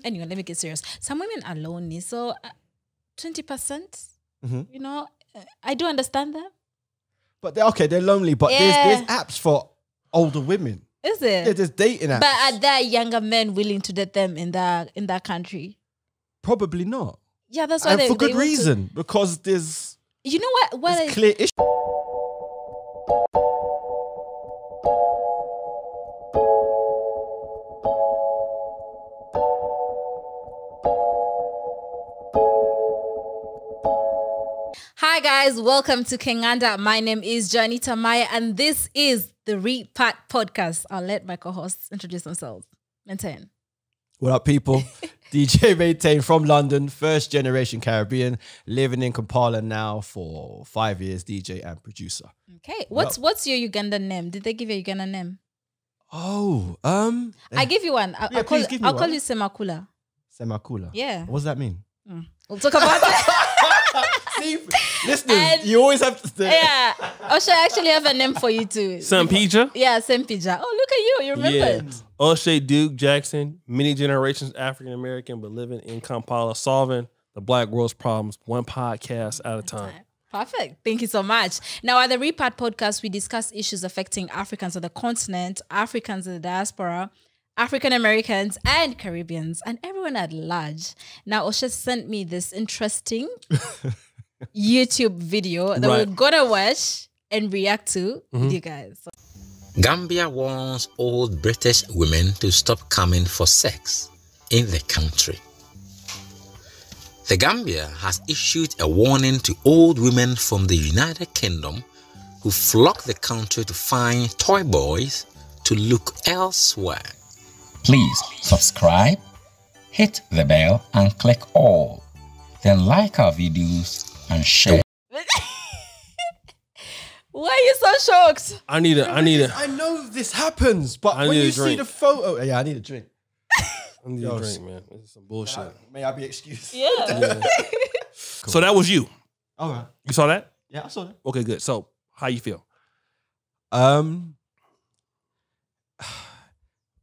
anyway, let me get serious. Some women are lonely. So 20%, you know, I do understand that. But they're lonely. But there's apps for older women. Is it? Yeah, there's dating apps. But are there younger men willing to date them in that country? Probably not. Yeah, that's why for good reason. Because there's... You know what? There's clear issue. Hi guys, welcome to Kenganda. My name is Janita Maya and this is the Repat Podcast. I'll let my co-hosts introduce themselves. Maintain. What up, people? DJ Maintain from London, first generation Caribbean, living in Kampala now for 5 years, DJ and producer. Okay. What's your Ugandan name? Did they give you a Ugandan name? Oh, I give you one. I'll call you Semakula. Semakula. Yeah. What does that mean? We'll talk about that. See, listeners, you always have to say. Yeah. Osha, I actually have a name for you too. Sampija? Yeah, Sampija. Oh, look at you. You remembered. Yeah. O'Shea Duke Jackson, many generations African-American, but living in Kampala, solving the Black world's problems, one podcast at a time. Perfect. Thank you so much. Now, at the Repat Podcast, we discuss issues affecting Africans on the continent, Africans in the diaspora, African Americans and Caribbeans, and everyone at large. Now, Osha sent me this interesting YouTube video that we're gonna watch and react to with you guys. Gambia wants old British women to stop coming for sex in the country. The Gambia has issued a warning to old women from the United Kingdom who flock the country to find toy boys to look elsewhere. Please subscribe, hit the bell and click all. Then like our videos and share. Why are you so shocked? I need a. I know this happens, but when you see the photo, yeah, I need a drink. I need a drink, man. This is some bullshit. May I be excused? Yeah. Cool. So that was you. All right. You saw that? Yeah, I saw that. Okay, good. So how you feel?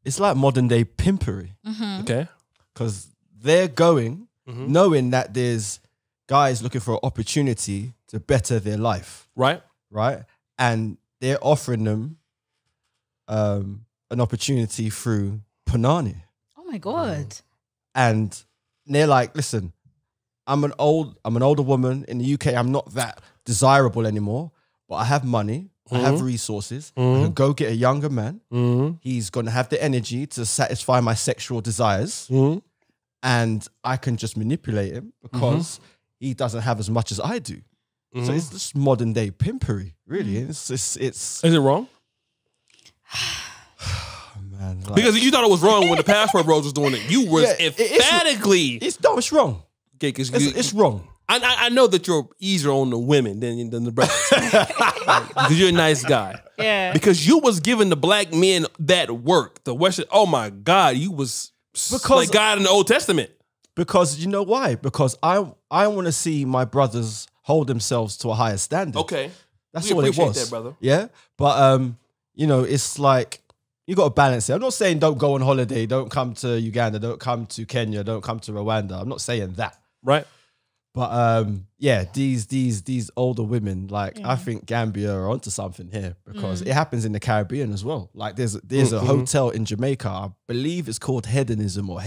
It's like modern day pimpery. Okay. Because they're going knowing that there's guys looking for an opportunity to better their life. Right. And they're offering them an opportunity through Panani. Oh my God. And they're like, listen, I'm an older woman in the UK. I'm not that desirable anymore, but I have money. I have resources. I can go get a younger man. He's going to have the energy to satisfy my sexual desires. And I can just manipulate him because he doesn't have as much as I do. So it's just modern day pimpery, really. It's Is it wrong? man, like, Because you thought it was wrong when the passport bros was doing it. You was emphatically. It's wrong. Okay, because It's wrong. I know that you're easier on the women than the brothers. Because you're a nice guy. Yeah. Because you was giving the black men that work. The Western, oh my God, you was like God in the Old Testament. Because you know why? Because I want to see my brothers hold themselves to a higher standard. Okay. That's We all it appreciate was. that, brother. Yeah. But you know, it's like you got to balance it. I'm not saying don't go on holiday, don't come to Uganda, don't come to Kenya, don't come to Rwanda. I'm not saying that. Right. But yeah, these older women, like I think Gambia are onto something here because it happens in the Caribbean as well. Like there's a hotel in Jamaica, I believe it's called Hedonism or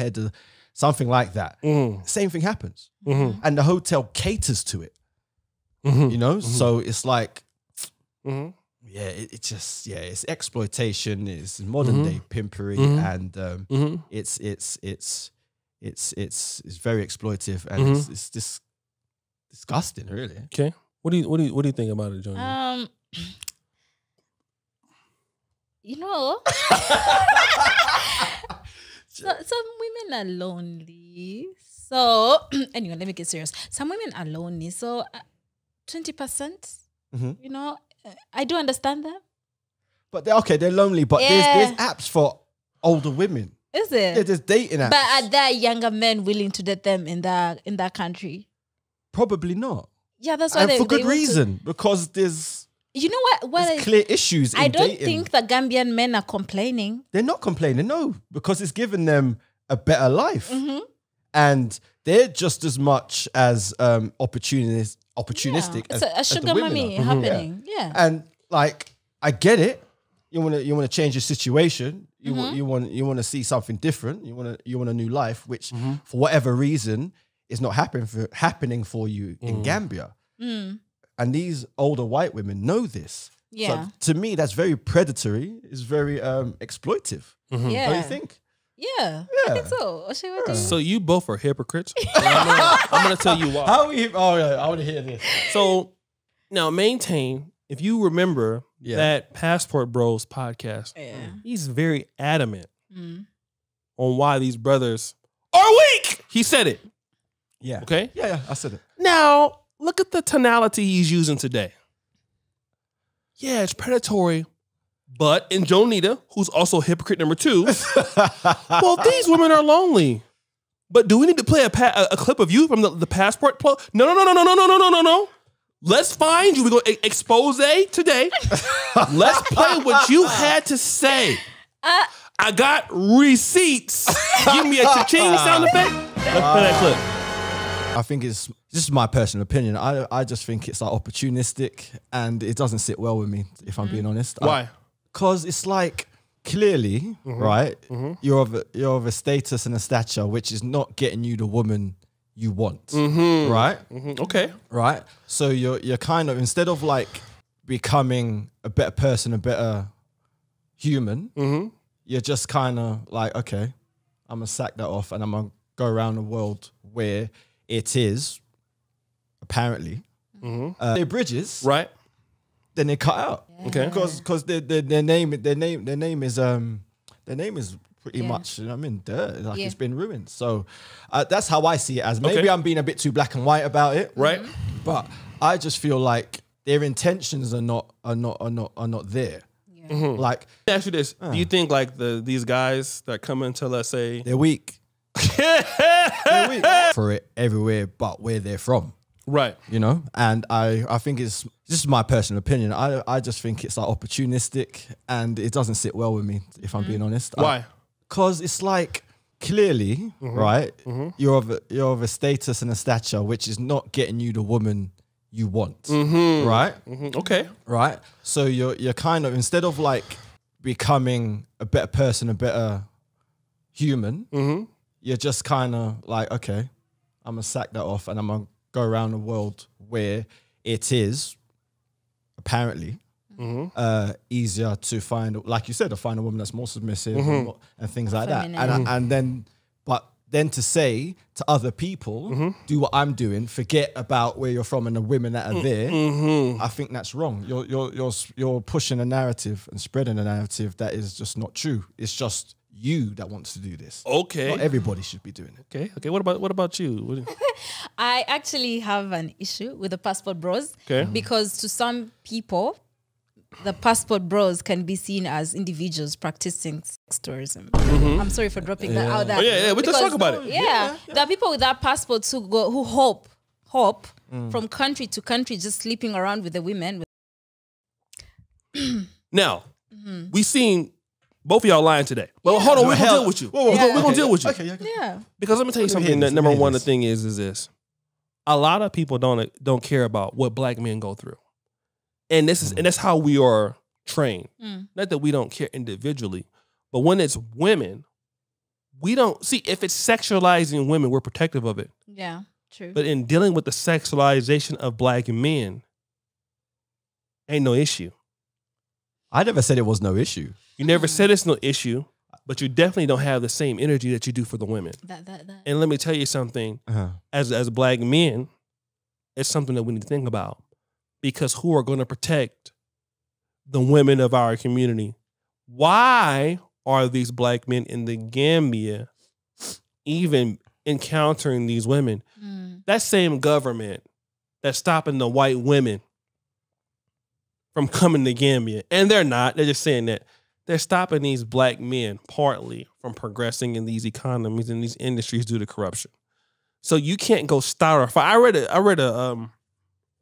something like that. Same thing happens, and the hotel caters to it. You know, so it's like, yeah, it's exploitation. It's modern day pimpery, and it's very exploitive, and it's just disgusting, really. Okay. What do you think about it, Johnny? You know, some women are lonely. So anyway, let me get serious. Some women are lonely. So 20%, you know, I do understand that. But they're lonely. But there's apps for older women. Is it? Yeah, there's dating apps. But are there younger men willing to date them in that country? Probably not. Yeah, that's why for good reason. Because there's you know what clear issues. I don't dating. think the Gambian men are complaining. They're not complaining, no, because it's given them a better life. And they're just as much as opportunistic It's as a sugar the women mummy are. happening. Yeah. And like, I get it. You want to change your situation. You want to see something different. You want a new life, which for whatever reason is not happening for you in Gambia. And these older white women know this. Yeah. So to me, that's very predatory. It's very exploitive. Yeah. Don't you think? Yeah. I think so. Oshie, what do you- So you both are hypocrites. I'm gonna tell you why. How we? Oh, yeah, I want to hear this. So now, Maintain, if you remember that Passport Bros podcast, he's very adamant on why these brothers are weak. He said it. Yeah. Okay. Yeah, I said it. Now, look at the tonality he's using today. Yeah, it's predatory. But in Jonita, who's also hypocrite number 2, well, these women are lonely. But do we need to play a clip of you from the Passport? No. Let's find you. We're going to expose today. Let's play what you had to say. I got receipts. Give me a cha-ching sound effect. Let's play that clip. I think this is my personal opinion. I just think it's like opportunistic and it doesn't sit well with me, if I'm being honest. Why? Because it's like, clearly, right, you're of a status and a stature which is not getting you the woman you want, right? Okay. Right? So you're kind of, instead of like becoming a better person, a better human, you're just kind of like, okay, I'm going to sack that off and I'm going to go around the world where it is, apparently, their bridges, Right. then they cut out. Okay. Because their name is pretty much, you know what I mean, dirt. Like it's been ruined. So that's how I see it as. Maybe I'm being a bit too black and white about it. Right. But I just feel like their intentions are not there. Like, Let me ask you this. Do you think like these guys that come into, let's say, they're weak. They're weak for it everywhere but where they're from. right. You know, and I think this is my personal opinion. I just think it's like opportunistic and it doesn't sit well with me, if I'm being honest. Why? Because it's like, clearly, right, you're of a status and a stature which is not getting you the woman you want, right? Okay. Right. So you're kind of, instead of like becoming a better person, a better human, you're just kind of like, okay, I'm gonna sack that off and I'm gonna go around the world where it is apparently easier to find, like you said, to find a woman that's more submissive and things like that. And then to say to other people, do what I'm doing, forget about where you're from and the women that are there. I think that's wrong. You're pushing a narrative and spreading a narrative that is just not true. It's just you that wants to do this. Okay. Not everybody should be doing it. Okay. What about you? I actually have an issue with the Passport Bros. Okay. Because to some people, the Passport Bros can be seen as individuals practicing sex tourism. I'm sorry for dropping that out there. Oh, yeah. We just talk about it. Yeah. There are people with that passport who hop from country to country, just sleeping around with the women. Now, we seen both of y'all lying today. Well, hold on, we're gonna deal with you. We're gonna deal with you. Okay. Yeah. Because let me tell you something. Number one, the thing is this: a lot of people don't care about what black men go through, and that's how we are trained. Not that we don't care individually, but when it's women, we don't see if it's sexualizing women. We're protective of it. Yeah. True. But in dealing with the sexualization of black men, ain't no issue. I never said it was no issue. You never said it's no issue, but you definitely don't have the same energy that you do for the women. That. And let me tell you something, as black men, it's something that we need to think about. Because who are going to protect the women of our community? Why are these black men in the Gambia even encountering these women? That same government that's stopping the white women from coming to Gambia, and they're not, they're just saying that they're stopping these black men partly from progressing in these economies and these industries due to corruption. So you can't go start a fire. I read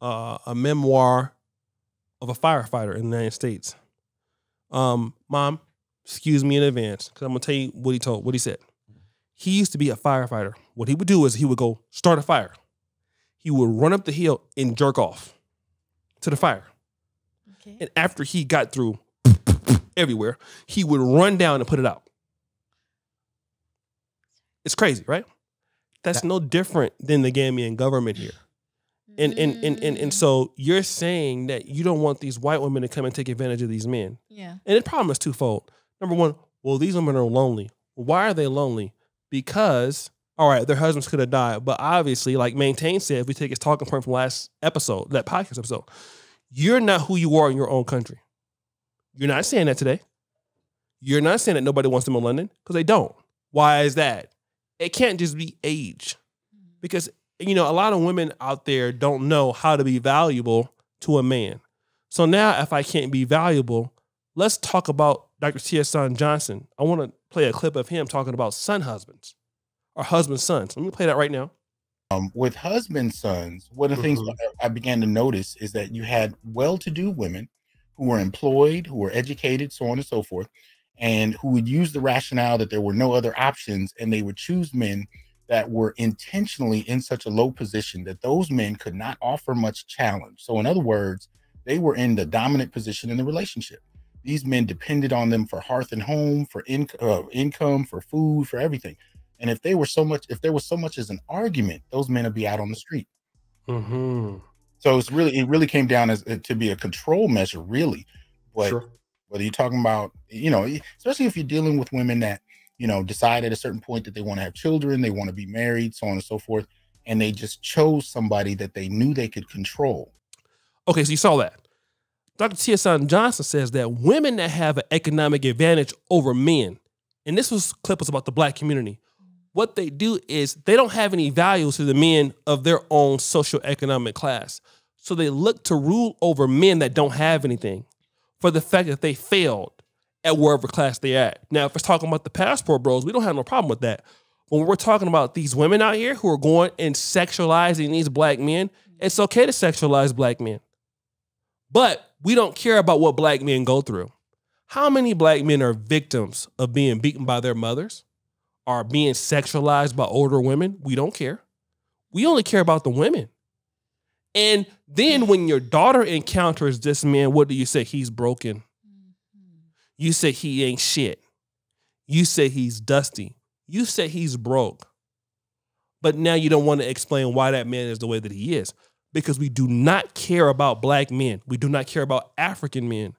a memoir of a firefighter in the United States. Mom, excuse me in advance, because I'm gonna tell you what he said. He used to be a firefighter. What he would do is he would go start a fire. He would run up the hill and jerk off to the fire. Okay. And after he got through everywhere, he would run down and put it out. It's crazy, right? That's no different than the Gambian government here. And so you're saying that you don't want these white women to come and take advantage of these men. Yeah. And the problem is twofold. Number one, well, these women are lonely. Why are they lonely? Because, all right, their husbands could have died. But obviously, like Maintain said, if we take his talking point from last episode, that podcast episode, you're not who you are in your own country. You're not saying that today. You're not saying that nobody wants them in London because they don't. Why is that? It can't just be age. Because, you know, a lot of women out there don't know how to be valuable to a man. So now if I can't be valuable, let's talk about Dr. T.S. Johnson. I want to play a clip of him talking about son husbands or husband sons. Let me play that right now. With husband sons, one of the things I began to notice is that you had well-to-do women who were employed, who were educated, so on and so forth, and who would use the rationale that there were no other options, and they would choose men that were intentionally in such a low position that those men could not offer much challenge. So in other words, they were in the dominant position in the relationship. These men depended on them for hearth and home, for income, for food, for everything. And if there was so much as an argument, those men would be out on the street. Mm-hmm. So it really came down as to be a control measure, really. But sure. Whether you're talking about, you know, especially if you're dealing with women that, you know, decide at a certain point that they want to have children, they want to be married, so on and so forth, and they just chose somebody that they knew they could control. Okay, so you saw that. Dr. T.S. Johnson says that women that have an economic advantage over men, and this clip was about the black community, what they do is they don't have any value to the men of their own socioeconomic class. So they look to rule over men that don't have anything for the fact that they failed at wherever class they're at. Now, if it's talking about the passport bros, we don't have no problem with that. When we're talking about these women out here who are going and sexualizing these black men, it's okay to sexualize black men. But we don't care about what black men go through. How many black men are victims of being beaten by their mothers? Are being sexualized by older women? We don't care. We only care about the women. And then when your daughter encounters this man, what do you say? He's broken. You say he ain't shit. You say he's dusty. You say he's broke. But now you don't want to explain why that man is the way that he is. Because we do not care about black men. We do not care about African men.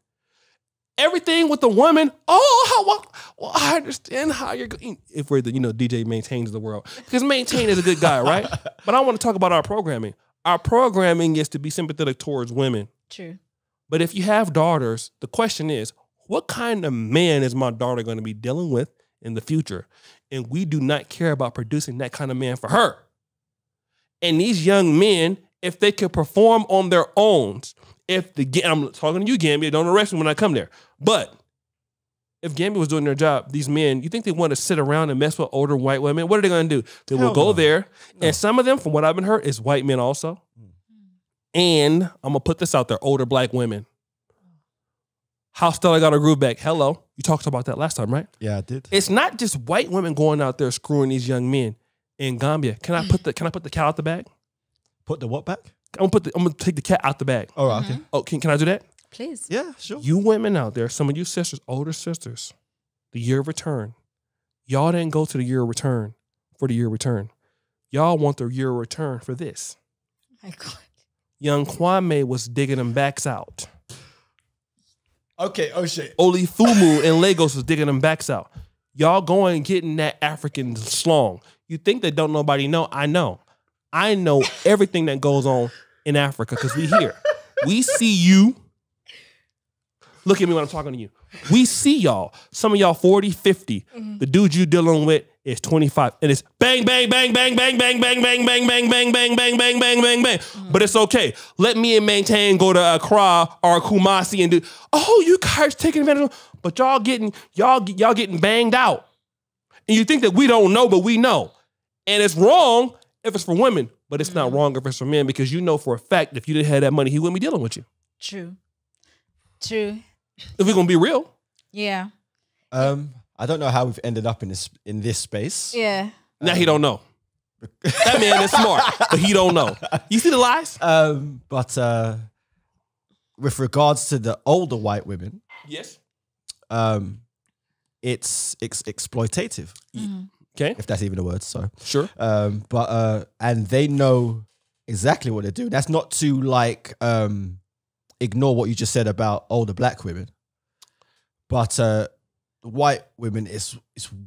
Everything with the woman, I understand how you're going. If we're the, DJ Maintains the world. Because Maintain is a good guy, right? But I want to talk about our programming. Our programming is to be sympathetic towards women. True. But if you have daughters, the question is, what kind of man is my daughter going to be dealing with in the future? And we do not care about producing that kind of man for her. And these young men, if they could perform on their own, I'm talking to you, Gambia, don't arrest me when I come there. But if Gambia was doing their job, these men, you think they want to sit around and mess with older white women? What are they going to do? They will go there. No. And some of them, from what I've been heard, is white men also. And I'm going to put this out there, older black women. How Stella got her groove back. Hello. You talked about that last time, right? Yeah, I did. It's not just white women going out there screwing these young men in Gambia. Can I put the cat out the bag? Put the what back? I'm gonna take the cat out the bag. All right, okay. Oh, can I do that? Please. Yeah, sure. You women out there, some of you sisters, older sisters, the year of return. Y'all didn't go to the year of return for the year of return. Y'all want the year of return for this. My God. Young Kwame was digging them backs out. Okay, oh shit. Oli Fumu in Lagos was digging them backs out. Y'all going and getting that African slong. You think that don't nobody know? I know. I know everything that goes on in Africa because we here. We see you. Look at me when I'm talking to you. We see y'all. Some of y'all 40, 50. Mm-hmm. The dude you dealing with is 25. And it's bang, bang, bang, bang, bang, bang, bang, bang, bang, bang, bang, bang, bang, bang, bang, bang, bang. But it's okay. Let me and Maintain go to Accra or Kumasi and do, you guys taking advantage of, but y'all getting banged out. And you think that we don't know, but we know. And it's wrong if it's for women, but it's not wrong if it's for men because you know for a fact if you didn't have that money, he wouldn't be dealing with you. True. If we're going to be real. Yeah. I I don't know how we've ended up in this space. Yeah. Now he don't know. That man is smart, but he don't know. You see the lies? But with regards to the older white women, Yes. it's exploitative. Okay. If that's even a word, sorry. Sure. But and they know exactly what they're doing. That's not to like ignore what you just said about older black women, but white women is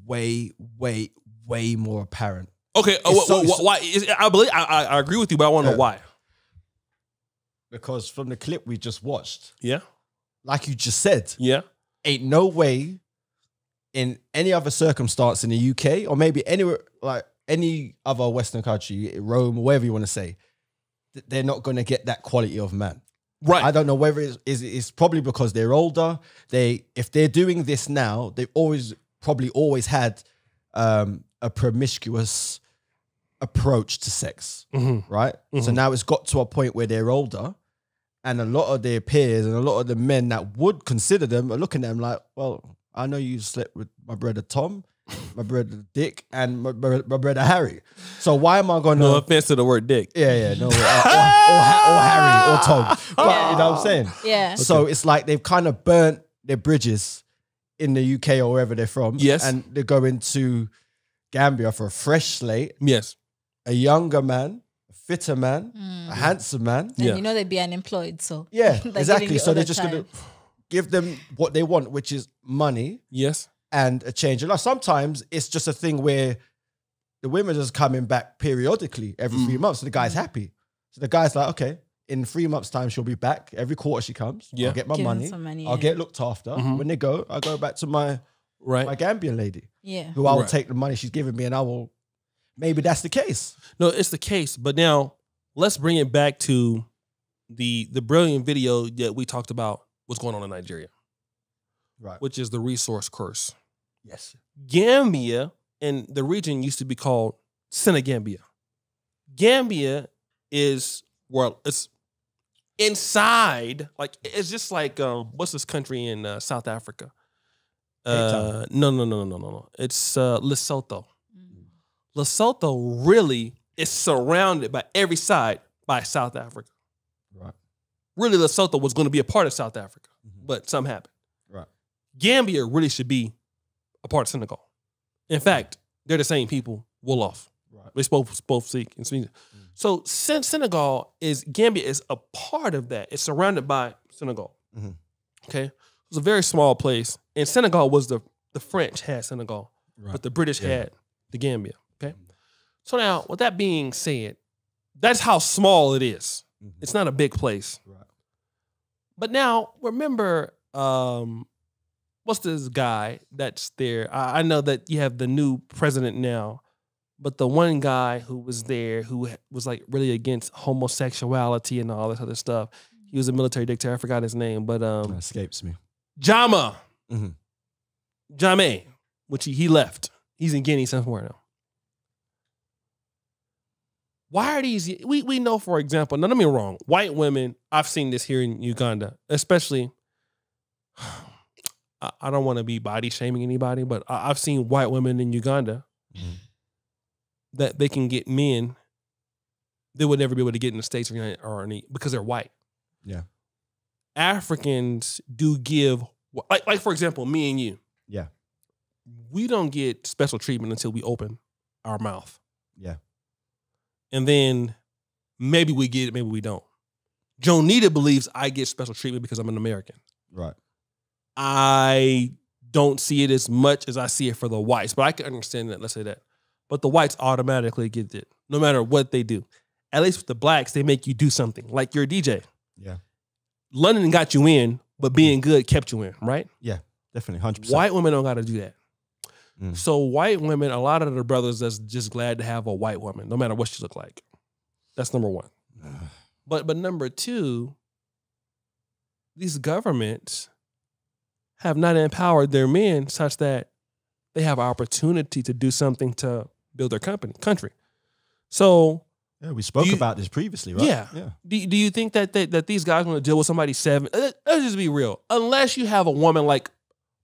way more apparent. Okay. Why? I believe I agree with you, but I want to know why. Because from the clip we just watched, Yeah. like you just said, Yeah. ain't no way in any other circumstance in the UK or maybe anywhere like any other Western country, Rome, or whatever you want to say, that they're not going to get that quality of man. Right. I don't know whether it's probably because they're older. If they're doing this now, they've probably always had a promiscuous approach to sex, right? So now it's got to a point where they're older, and a lot of their peers and a lot of the men that would consider them are looking at them like, well, I know you slept with my brother Tom, my brother Dick, and my brother Harry. So why am I going to? No offense to the word dick. Yeah, no, or Harry or Tom. But, you know what I'm saying? Yeah. So it's like they've kind of burnt their bridges in the UK or wherever they're from. Yes. And they're going to Gambia for a fresh slate, Yes. a younger man, a fitter man, a handsome man. And Yeah. you know they'd be unemployed, so Yeah, they're giving exactly. you So all they're the just time. going to give them what they want, which is money Yes. and a change of life. Sometimes it's just a thing where the women are just coming back periodically every 3 months. So the guy's happy. So the guy's like, okay, in 3 months' time, she'll be back. Every quarter she comes. Yeah. I'll get my Give them money. some money, I'll yeah. get looked after. When they go, I go back to my Gambian lady, Yeah. who I will Right. take the money she's giving me and I will, maybe that's the case. No, it's the case. But now let's bring it back to the brilliant video that we talked about what's going on in Nigeria, Right. which is the resource curse. Yes. Gambia and the region used to be called Senegambia. Gambia is, well, it's inside, like it's just like what's this country in South Africa? No. It's Lesotho. Lesotho really is surrounded by every side by South Africa. Right. Really, Lesotho was going to be a part of South Africa, but something happened. Right. Gambia really should be a part of Senegal. In fact, they're the same people. Wolof. Right. They both speak and speak. So Senegal Gambia is a part of that. It's surrounded by Senegal. Okay, it's a very small place, and Senegal was the French had Senegal, but the British had the Gambia. Okay, so now with that being said, that's how small it is. It's not a big place. Right. But now remember, what's this guy that's there? I know that you have the new president now, but the one guy who was there who was like really against homosexuality and all this other stuff. He was a military dictator. I forgot his name, but That escapes me. Jame, which he left. He's in Guinea somewhere now. Why are these? We know, for example, now don't get me wrong, white women, I've seen this here in Uganda, especially, I don't want to be body shaming anybody, but I've seen white women in Uganda that they can get men they would never be able to get in the States or any, because they're white. Yeah. Africans do give, like for example, me and you. Yeah. We don't get special treatment until we open our mouth. Yeah. And then maybe we get it, maybe we don't. Jonita believes I get special treatment because I'm an American. Right. I don't see it as much as I see it for the whites, but I can understand that. Let's say that. But the whites automatically get it, no matter what they do. At least with the blacks, they make you do something. Like you're a DJ. Yeah. London got you in, but being good kept you in, right? Yeah, definitely, 100%. White women don't got to do that. So white women, a lot of the brothers that's just glad to have a white woman, no matter what she look like. That's number one. But number two, these governments have not empowered their men such that they have opportunity to do something to build their country. So yeah, we spoke about this previously, right? Yeah. Do you think that these guys want to deal with somebody 7? Let's just be real. Unless you have a woman like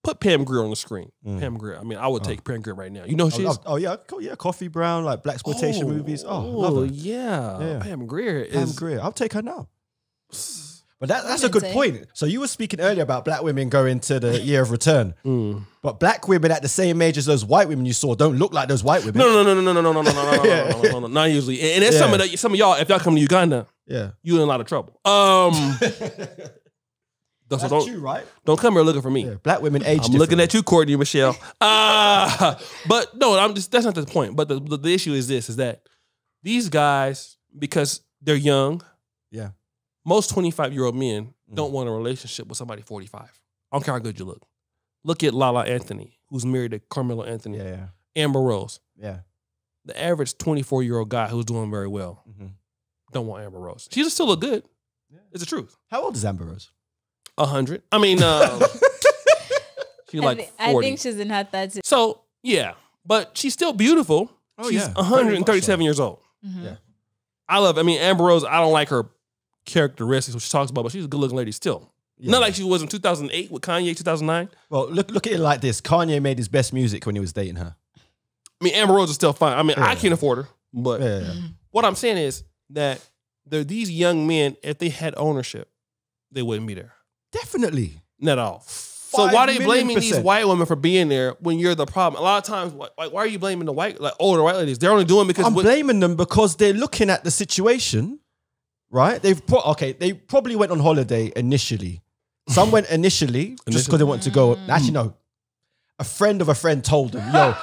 Put Pam Grier on the screen. Pam Grier. I mean, I would take Pam Grier right now. You know who she is? Oh yeah, Coffee Brown, like blaxploitation movies. Love her. Yeah. Pam Grier Pam Grier. I'll take her now. But that's a good point. So you were speaking earlier about black women going to the year of return. But black women at the same age as those white women you saw don't look like those white women. No, not usually. And there's some of y'all, if y'all come to Uganda, you in a lot of trouble. That's true, right? Don't come here looking for me. Yeah, black women age differently. I'm looking at you, Courtney Michelle. But no, that's not the point. But the issue is this, is that these guys, because they're young, most 25-year-old men don't want a relationship with somebody 45. I don't care how good you look. Look at Lala Anthony, who's married to Carmelo Anthony. Amber Rose. The average 24-year-old guy who's doing very well don't want Amber Rose. She still look good. It's the truth. How old is Amber Rose? 100. I mean, she's like 40. I think she's in her 30s. So, yeah. But she's still beautiful. She's 137 years old. I love it. I mean, Amber Rose, I don't like her characteristics, what she talks about, but she's a good-looking lady still. Not like she was in 2008 with Kanye, 2009. Well, look at it like this. Kanye made his best music when he was dating her. I mean, Amber Rose is still fine. I mean, I can't afford her. But what I'm saying is that these young men, if they had ownership, they wouldn't be there. Definitely. Not at all. So why are they blaming these white women for being there when you're the problem? A lot of times, why are you blaming the older white ladies? They're only doing because... I'm blaming them because they're looking at the situation, right? They probably went on holiday initially. Some went initially just because they wanted to go. Actually, no. A friend of a friend told them, yo,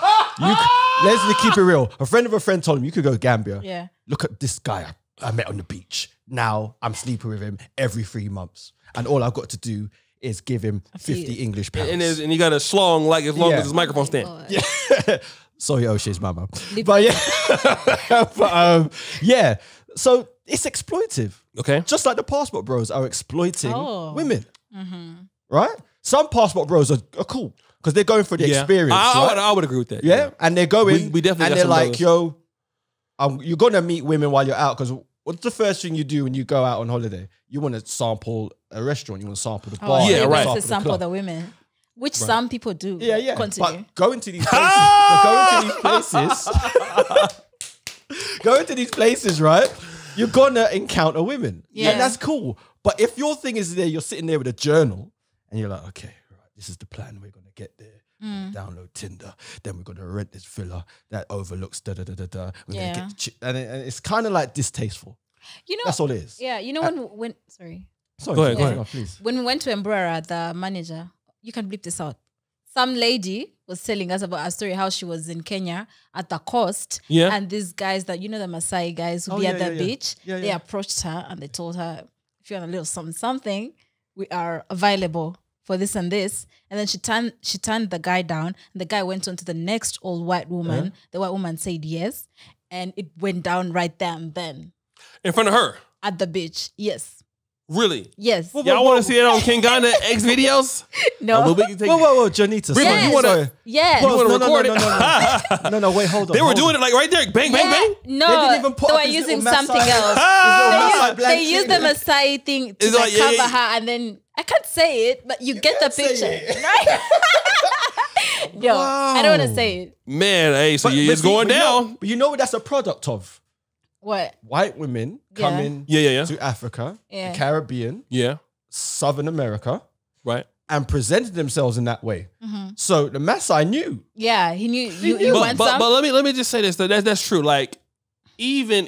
let's keep it real. A friend of a friend told him, you could go to Gambia. Yeah. Look at this guy I met on the beach. Now I'm sleeping with him every 3 months. And all I've got to do is give him 50 English pounds. And you got a schlong like as long as his microphone stand. Yeah. Sorry, O'Shea's mama. But yeah. So it's exploitive. Okay. Just like the passport bros are exploiting women. Right? Some passport bros are cool because they're going for the experience. I would agree with that. Yeah. And they're going, we definitely and they're like, yo, you're going to meet women while you're out because what's the first thing you do when you go out on holiday? You want to sample a restaurant. You want to sample the bar. Yeah, right. To sample the women, which some people do. Yeah. Continue. But going to these places, right? You're gonna encounter women. Yeah, and that's cool. But if your thing is there, you're sitting there with a journal, and you're like, okay, right, this is the plan. We're gonna get there. Download Tinder, then we're gonna rent this villa that overlooks da da da da da. We're gonna get and it's kind of like distasteful. You know, that's all it is. Yeah, you know when sorry, go ahead. No, please. When we went to Embrera, the manager, you can bleep this out. Some lady was telling us about a story how she was in Kenya at the coast, and these guys that the Maasai guys who be at the beach, they approached her and they told her, if you want a little something, we are available for this and this. And then she turned the guy down, and the guy went on to the next old white woman. The white woman said yes, and it went down right there and then. In front of her? At the beach, yes. Really? Yes. Y'all want to see it on King Ghana X videos? No. Whoa, Janita. Yes. You want to? Yes. You want to record it? No, wait, hold on. They were doing it like right there, bang, bang, bang. No, they didn't even put they were using something else. They used the Maasai thing to cover her, and then I can't say it, but you get the picture, right? Yo, I don't want to say it. Man, hey, so it's going down. But you know what that's a product of? What? White women coming to Africa, the Caribbean, Southern America, right, and presented themselves in that way. So the Maasai knew. Yeah, he knew. You want some? But let me just say this. That's true. Like even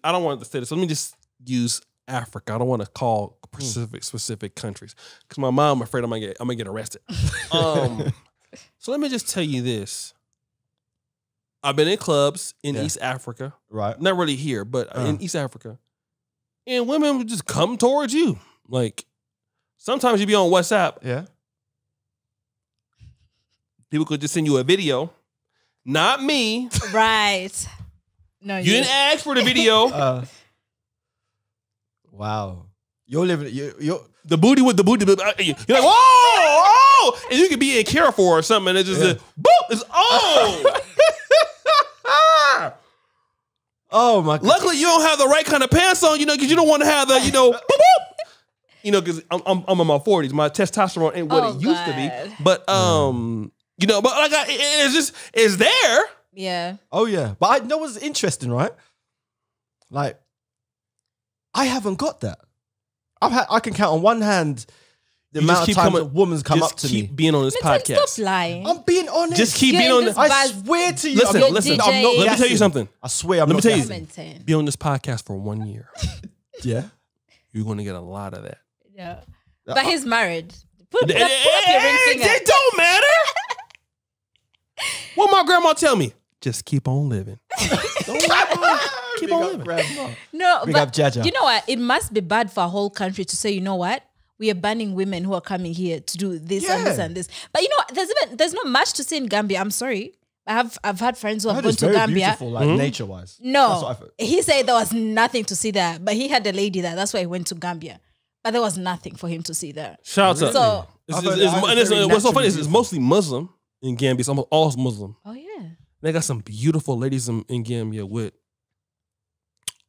I don't want to say this. Let me just use Africa. I don't want to call specific countries because my mom afraid I'm gonna get arrested. So let me just tell you this. I've been in clubs in East Africa. Right. Not really here, but in East Africa. And women would just come towards you. Like, sometimes you be on WhatsApp. Yeah. People could just send you a video. Not me. Right. No, you didn't ask for the video. Wow. You're living, you're the booty with the booty. You're like, whoa! And you could be in Carrefour or something, and it's just boop, it's oh my God. Luckily, you don't have the right kind of pants on, because you don't want to have the, boop, boop. you know, because I'm in my 40s. My testosterone ain't what it used to be. But you know, but like it's there. Yeah. Oh yeah, but I know what's interesting, right? Like, I haven't got that. I can count on one hand the amount of times a woman's come up to me. Just keep being on this podcast. Stop lying. I'm being honest. Just keep being on this. I swear to you. Listen, I'm not let me tell you something. I swear I'm let not me tell gassing. you. Be on this podcast for 1 year. Yeah. You're going to get a lot of that. Yeah. But he's married. Put up your ring finger. It don't matter. What my grandma tell me? Just keep on living. Keep on living. Grandma. No, Big but up Jaja. you know what? It must be bad for a whole country to say, you know what? We are banning women who are coming here to do this and this and this. But you know, there's not much to see in Gambia. I'm sorry. I've had friends who have gone to Gambia. Beautiful, like nature-wise. No, he said there was nothing to see there, but he had a lady there. That's why he went to Gambia. But there was nothing for him to see there. Shout out. So what's so funny is it's mostly Muslim in Gambia. It's almost all Muslim. Oh yeah. They got some beautiful ladies in Gambia with.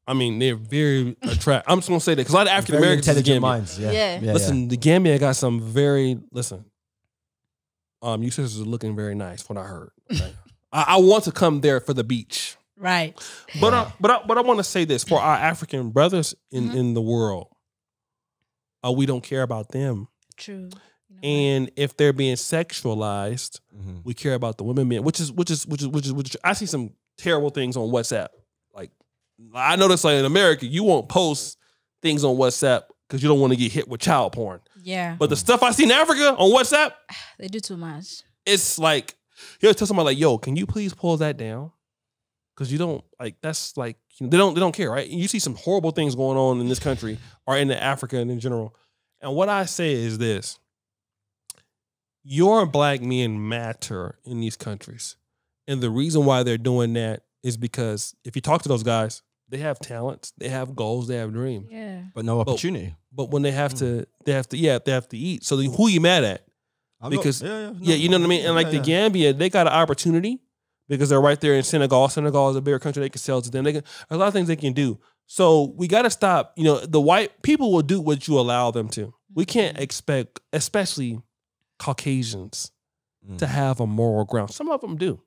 I mean, they're very attractive. I'm just gonna say that because a lot of African Americans in Gambia. Minds, yeah. Listen, the Gambia got some very you sisters are looking very nice. What I heard. Okay? I want to come there for the beach. Right. But I want to say this for our African brothers in the world. We don't care about them. True. And if they're being sexualized, we care about the women, men, which is I see some terrible things on WhatsApp. Like I notice, like in America, you won't post things on WhatsApp because you don't want to get hit with child porn. Yeah. But the stuff I see in Africa on WhatsApp, they do too much. It's like he'll tell somebody like, "Yo, can you please pull that down?" Because you don't like that's like they don't care, right? And you see some horrible things going on in this country or in Africa and in general. And what I say is this. Your black men matter in these countries. And the reason why they're doing that is because if you talk to those guys, they have talents, they have goals, they have dreams. Yeah. But no opportunity. But when they have to eat. So who you mad at? Because you know what I mean? And like the Gambia, they got an opportunity because they're right there in Senegal. Senegal is a bigger country, they can sell to them. There's a lot of things they can do. So we got to stop, the white people will do what you allow them to. We can't expect, especially Caucasians, to have a moral ground. Some of them do.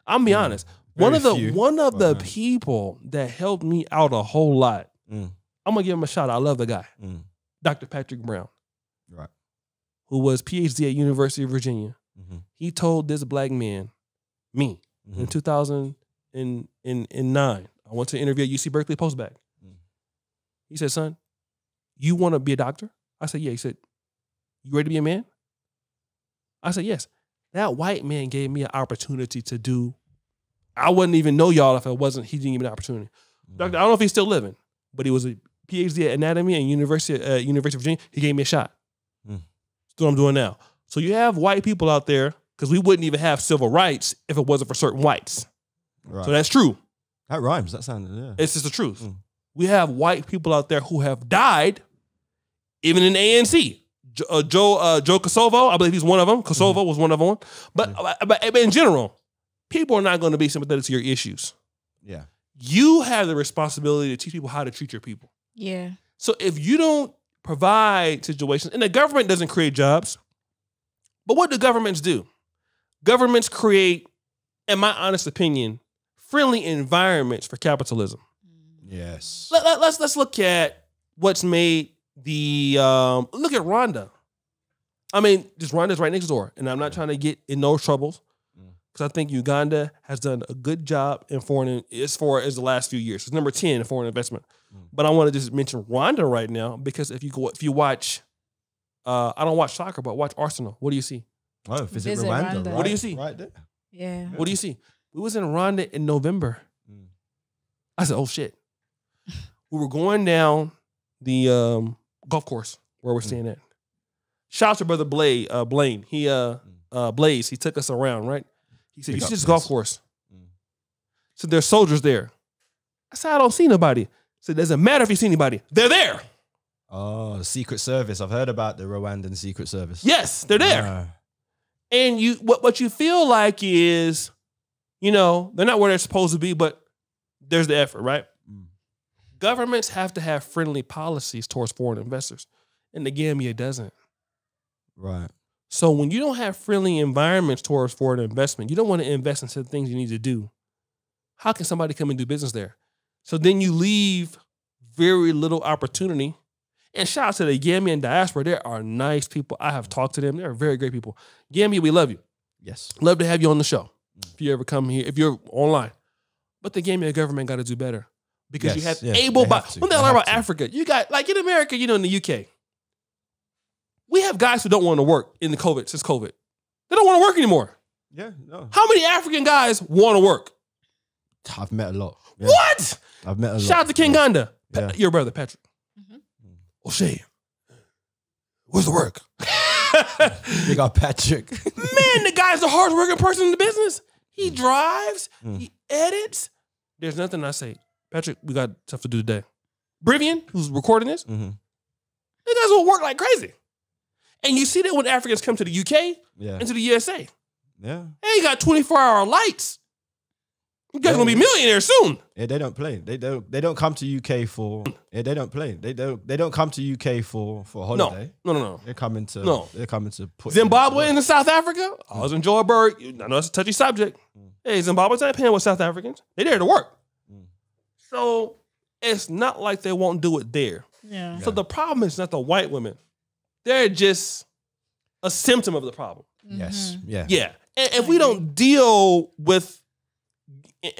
I'm gonna be honest. One of the people that helped me out a whole lot. I'm gonna give him a shout out. I love the guy, Dr. Patrick Brown, right, who was PhD at University of Virginia. He told this black man, me, in 2009. I went to interview at UC Berkeley postbac. He said, "Son, you want to be a doctor?" I said, "Yeah." He said, "You ready to be a man?" I said, "Yes." That white man gave me an opportunity to do. I wouldn't even know y'all if he didn't give me the opportunity. Doctor, I don't know if he's still living, but he was a PhD at anatomy at University of Virginia. He gave me a shot. That's what I'm doing now. So you have white people out there, because we wouldn't even have civil rights if it wasn't for certain whites. Right. So that's true. That rhymes. That sounded, It's just the truth. We have white people out there who have died, even in ANC. Joe Kosovo, I believe he's one of them. Kosovo was one of them. But in general, people are not going to be sympathetic to your issues. Yeah. You have the responsibility to teach people how to treat your people. Yeah. So if you don't provide situations, and the government doesn't create jobs, but what do governments do? Governments create, in my honest opinion, friendly environments for capitalism. Yes. Let's look at what's made look at Rwanda. I mean, just Rwanda's right next door, and I'm not trying to get in those troubles because I think Uganda has done a good job in foreign as far as the last few years. It's number 10 in foreign investment. But I want to just mention Rwanda right now because if you watch, I don't watch soccer, but watch Arsenal. What do you see? Oh, visit Rwanda. What do you see? Right there. Yeah. What do you see? We was in Rwanda in November. I said, "Oh shit." We were going down the golf course where we're staying at. Shout out to brother Blaine. He Blaze. He took us around, right? He said, "You see this golf course?" So there's soldiers there. I said, "I don't see nobody." He said, "It doesn't matter if you see anybody. They're there." Oh, the Secret Service. I've heard about the Rwandan Secret Service. Yes, they're there. And what you feel like is, they're not where they're supposed to be, but there's the effort, right? Governments have to have friendly policies towards foreign investors. and the Gambia doesn't. Right. So when you don't have friendly environments for an investment, you don't want to invest into the things you need to do. How can somebody come and do business there? So then you leave very little opportunity. And shout out to the Gambian diaspora. There are nice people. I have talked to them. They're very great people. Gambia, we love you. Yes. Love to have you on the show. If you ever come here, if you're online. But the Gambian government got to do better. Because you have able-bodied. One thing I learned about Africa, you got, like in America, in the UK, we have guys who don't want to work since COVID. They don't want to work anymore. Yeah, no. How many African guys want to work? I've met a lot. Yeah. What? I've met a lot. Shout out to King Ganda. Yeah. Your brother, Patrick. O'Shea, where's the work? Big up Patrick. Man, the guy's the hardest working person in the business. He drives, he edits. There's nothing I say. Patrick, we got stuff to do today. Brivian, who's recording this, the guys will work like crazy. And you see that when Africans come to the UK and to the USA. Yeah. Hey, you got 24-hour lights. You guys gonna be millionaires soon. Yeah, they don't play. They don't come to UK for. Yeah, they don't play. They don't come to UK for a holiday. No. They're coming to. They're coming to put Zimbabwe and South Africa. I was in Johannesburg. I know it's a touchy subject. Hey, Zimbabwe's not paying with South Africans. They're there to work. So it's not like they won't do it there. Yeah. So the problem is not the white women. They're just a symptom of the problem. Yes. Yeah. Yeah. And if we don't deal with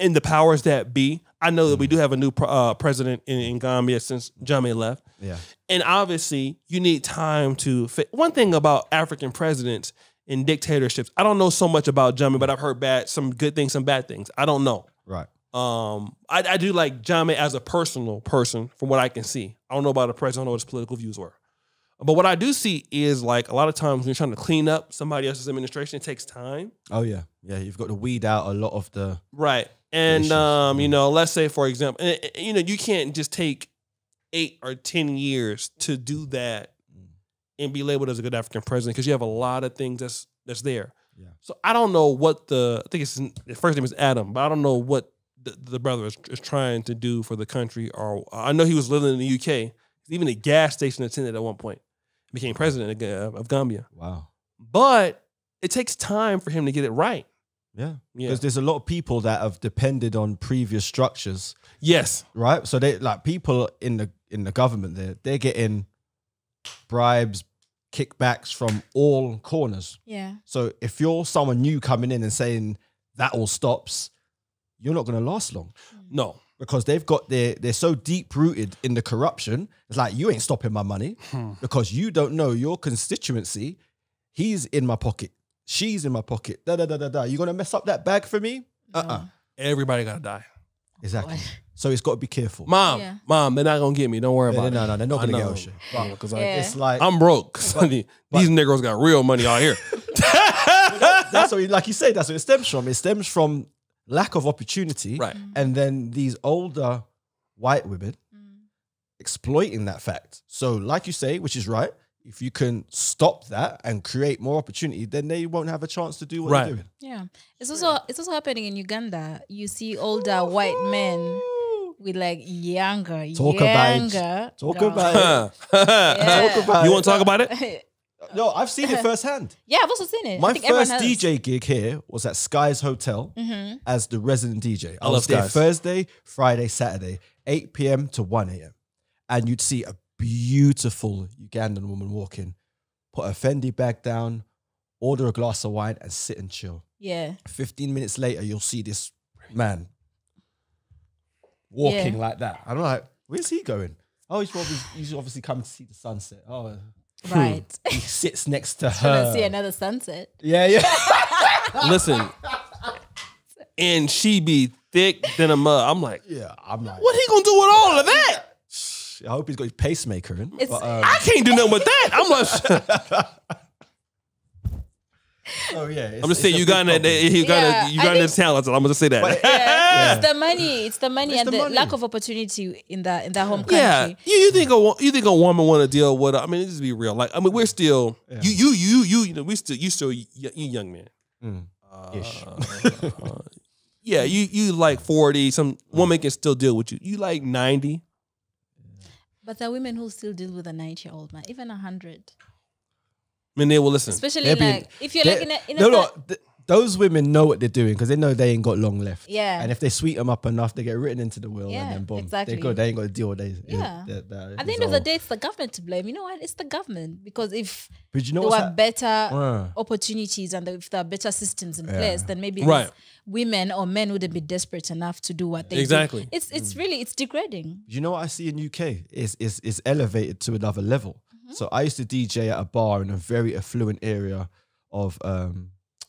in the powers that be, I know that we do have a new president in Gambia since Jammeh left. Yeah. And obviously, you need time to fit. One thing about African presidents in dictatorships, I don't know so much about Jammeh, but I've heard some good things, some bad things. I don't know. Right. I do like Jammeh as a personal person from what I can see. I don't know about the president. I don't know what his political views were. But what I do see is like a lot of times when you're trying to clean up somebody else's administration, it takes time. Oh, yeah. Yeah, you've got to weed out a lot of the... Right. And, let's say, for example, you can't just take 8 or 10 years to do that and be labeled as a good African president because you have a lot of things that's there. Yeah. So I don't know what I think his first name is Adam, but I don't know what the brother is trying to do for the country. Or I know he was living in the UK. Even a gas station attendant at one point. Became president of Gambia. Wow. But it takes time for him to get it right. Yeah. Because there's a lot of people that have depended on previous structures. Yes. Right? So they like people in the government they're getting bribes, kickbacks from all corners. Yeah. So if you're someone new coming in and saying that all stops, you're not going to last long. No. Because they're so deep rooted in the corruption. It's like, you ain't stopping my money because you don't know your constituency. He's in my pocket. She's in my pocket. You going to mess up that bag for me? No. Everybody got to die. Exactly. So it's got to be careful. Mom, they're not going to get me. Don't worry about it. No, they're not going to get shit. Because it's like... I'm broke. These Negroes got real money out here. That's what, like you say, that's what it stems from. It stems from lack of opportunity. Right. And then these older white women exploiting that fact. So like you say, which is right, if you can stop that and create more opportunity, then they won't have a chance to do what they're doing. Yeah. It's also happening in Uganda. You see older white men with like younger. Talk about it. Talk about it. You want to talk about it? No, I've seen it firsthand. Yeah, I've also seen it. My first DJ gig here was at Sky's Hotel as the resident DJ. I was there Thursday, Friday, Saturday, 8 p.m. to 1 a.m. And you'd see a beautiful Ugandan woman walk in, put a Fendi bag down, order a glass of wine and sit and chill. Yeah. 15 minutes later, you'll see this man walking like that. I'm like, where's he going? Oh, he's obviously coming to see the sunset. Oh, right. He sits next to her. To see another sunset. Yeah. Listen, and she be thick than a mug. I'm like, what he gonna do with all of that? I hope he's got his pacemaker in. I can't do nothing with that. I'm like, oh yeah. I'm just saying Uganda's talented. I'm gonna say that. But, It's the money and the lack of opportunity in that home country. Yeah, you think a woman want to deal with? I mean, just be real. Like, I mean, we're still you young man. Yeah, you like 40. Some woman can still deal with you. You like 90. But there are women who still deal with a 90-year-old man, even 100. I mean, they will listen. Especially like if you're like those women know what they're doing because they know they ain't got long left. Yeah. And if they sweet them up enough, they get written into the will and then boom. Exactly. They're good. They ain't got to deal with it. Yeah. At the end of the day, it's the government to blame. You know what? It's the government. Because if there were better opportunities and if there are better systems in place, then maybe women or men wouldn't be desperate enough to do what they do. It's really degrading. You know what I see in UK? It's elevated to another level. So I used to DJ at a bar in a very affluent area of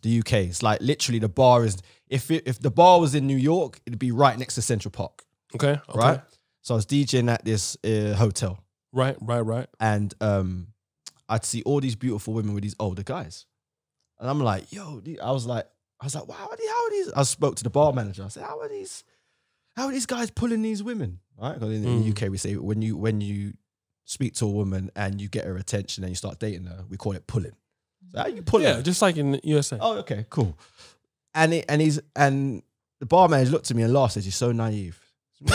the UK. It's like literally the bar is, if the bar was in New York, it'd be right next to Central Park. Okay. Right? So I was DJing at this hotel. Right. And I'd see all these beautiful women with these older guys. And I'm like, yo, I was like, wow, how are these? I spoke to the bar manager. I said, how are these guys pulling these women? Right? Because in the UK, we say when you speak to a woman and you get her attention and you start dating her, we call it pulling. So how you pull her? Yeah, just like in the USA. Oh, okay, cool. And the bar manager looked at me and laughed, says, "You're so naive." Zim.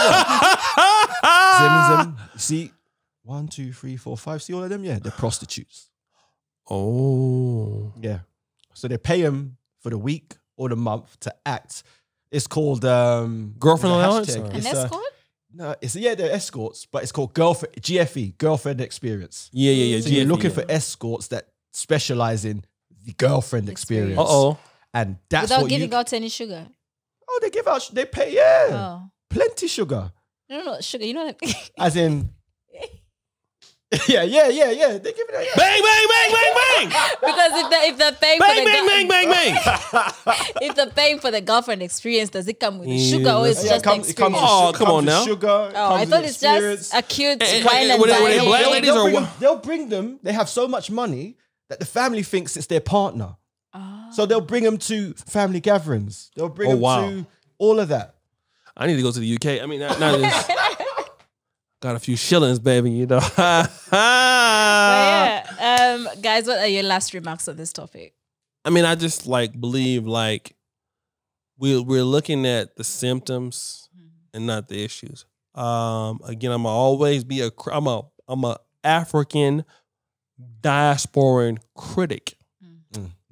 You see, 1, 2, 3, 4, 5. See all of them? Yeah, they're prostitutes. Oh. Yeah. So they pay them for the week or the month to act. It's called girlfriend allowance? An escort? No, they're escorts, but it's called GFE, girlfriend experience. Yeah. So you're looking for escorts that specialize in the girlfriend experience. And that's without giving out any sugar. Oh, they pay, plenty sugar. No, sugar. You know what I mean? As in, yeah. They give it a bang. Because if they're paying bang. If they're paying for the girlfriend experience, does it come with the sugar or it's just the experience? Come on now. Sugar, I thought it's just a cute wine and dine. Black ladies they'll bring them. They have so much money that the family thinks it's their partner. So they'll bring them to family gatherings. They'll bring them to all of that. I need to go to the UK. I mean, not just got a few shillings, baby, you know. Guys, what are your last remarks on this topic? I mean, I just believe we're looking at the symptoms and not the issues. Again, I'm always be I'm a African diasporan critic.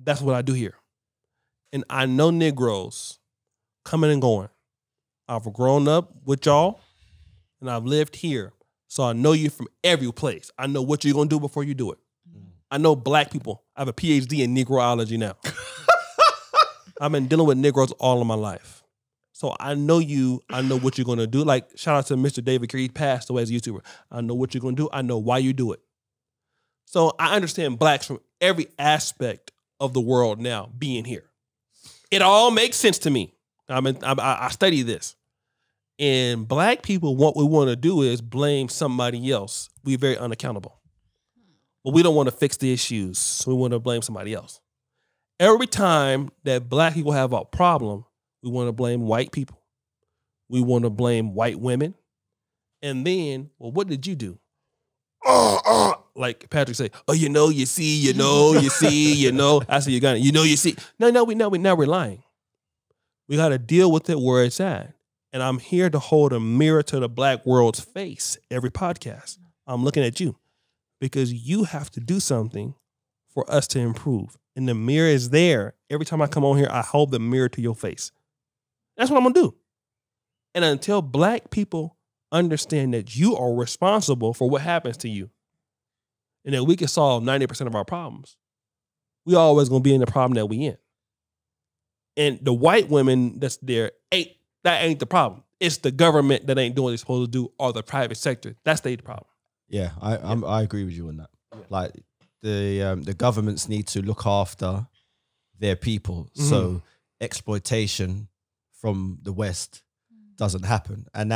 That's what I do here. And I know Negroes coming and going. I've grown up with y'all and I've lived here. So I know you from every place. I know what you're going to do before you do it. I know black people. I have a PhD in Negroology now. I've been dealing with Negroes all of my life. So I know you. I know what you're going to do. Like, shout out to Mr. David Kerr. He passed away as a YouTuber. I know what you're going to do. I know why you do it. So I understand blacks from every aspect of the world now being here. It all makes sense to me. I study this. And black people, what we want to do is blame somebody else. We're very unaccountable. But we don't want to fix the issues, so we want to blame somebody else. Every time that black people have a problem, we want to blame white people. We want to blame white women. And then, well, what did you do? Like Patrick say, oh, you see. I see you got it. You see. No, we're lying. We got to deal with it where it's at. And I'm here to hold a mirror to the black world's face every podcast. I'm looking at you because you have to do something for us to improve. And the mirror is there. Every time I come on here, I hold the mirror to your face. That's what I'm going to do. And until black people understand that you are responsible for what happens to you and that we can solve 90% of our problems, we always going to be in the problem that we in. And the white women that's there, that ain't the problem. It's the government that ain't doing what they're supposed to do, or the private sector. That's the problem. Yeah, I agree with you on that. Yeah. Like the governments need to look after their people, so exploitation from the West doesn't happen, and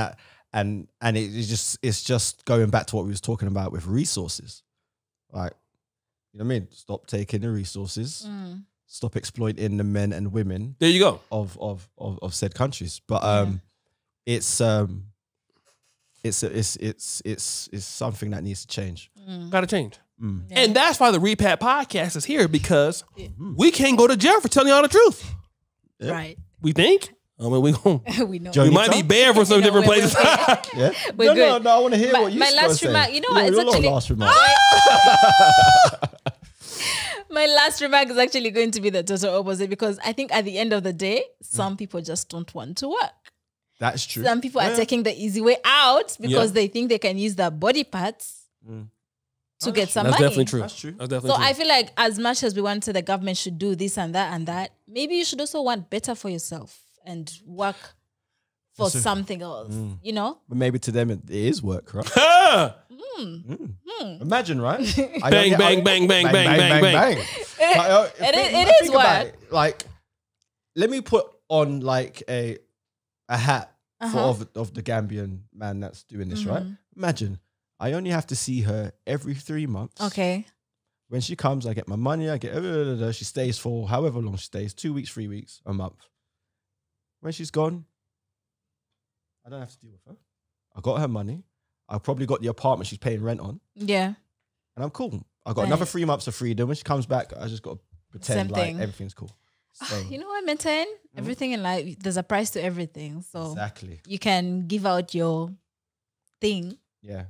it's just going back to what we was talking about with resources. Like, you know what I mean? Stop taking the resources. Stop exploiting the men and women. There you go. Of said countries, but it's something that needs to change. Got to change, and that's why the Repat Podcast is here, because we can't go to jail for telling y'all the truth. Right? We think I mean, we We know. we might be banned from some You know, different places. Yeah. We're No, good. I want to hear My- what you my last say. remark- you know what, it's Your actually- last remark. My last remark is actually going to be the total opposite, because I think at the end of the day, some people just don't want to work. That's true. Some people are taking the easy way out because they think they can use their body parts to get some That's money. definitely true. That's true. That's definitely So true. I feel like as much as we want to, the government should do this and that, maybe you should also want better for yourself and work for something else, you know? But maybe to them it is work, right? Imagine, right? Bang, bang, bang, bang, bang, bang. It is work. Like, let me put on like a hat of the Gambian man that's doing this, right? Imagine, I only have to see her every 3 months. Okay. When she comes, I get my money. I get she stays for however long she stays, 2 weeks, 3 weeks, a month. When she's gone, I don't have to deal with her. I got her money. I probably got the apartment she's paying rent on, Yeah. and I'm cool. I got another 3 months of freedom. When she comes back, I just got to pretend Same like thing. everything's cool. So, You know what, maintain? Everything in life, there's a price to everything. So exactly. you can give out your thing. Yeah.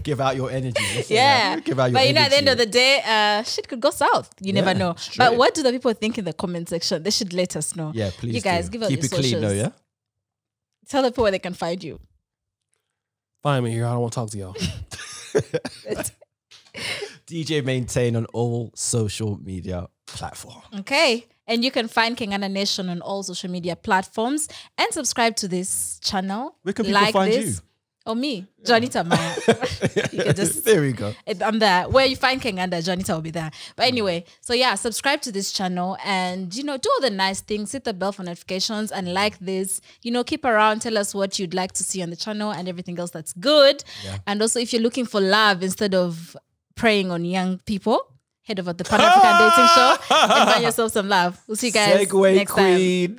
Give out your energy. Let's say Yeah. that. Give out your But you know, at the end energy. of the day, shit could go south. You never know. straight. But what do the people think in the comment section? They should let us know. Yeah, please. You guys, do. give us Keep your it clean though, socials. yeah? Tell the people where they can find you. Find me here. I don't want to talk to y'all. DJ Maintain on all social media platforms. Okay. And you can find Kengana Nation on all social media platforms and subscribe to this channel. Where can people like find this. you? Or me, Jonita Maya. You can just There we go. I'm there. Where you find Kenganda, Jonita will be there. But anyway, so yeah, subscribe to this channel and, you know, do all the nice things. Hit the bell for notifications and like this. You know, keep around. Tell us what you'd like to see on the channel and everything else that's good. Yeah. And also, if you're looking for love instead of preying on young people, head over to the Pan-African Dating Show and find yourself some love. We'll see you guys Segway next time. queen.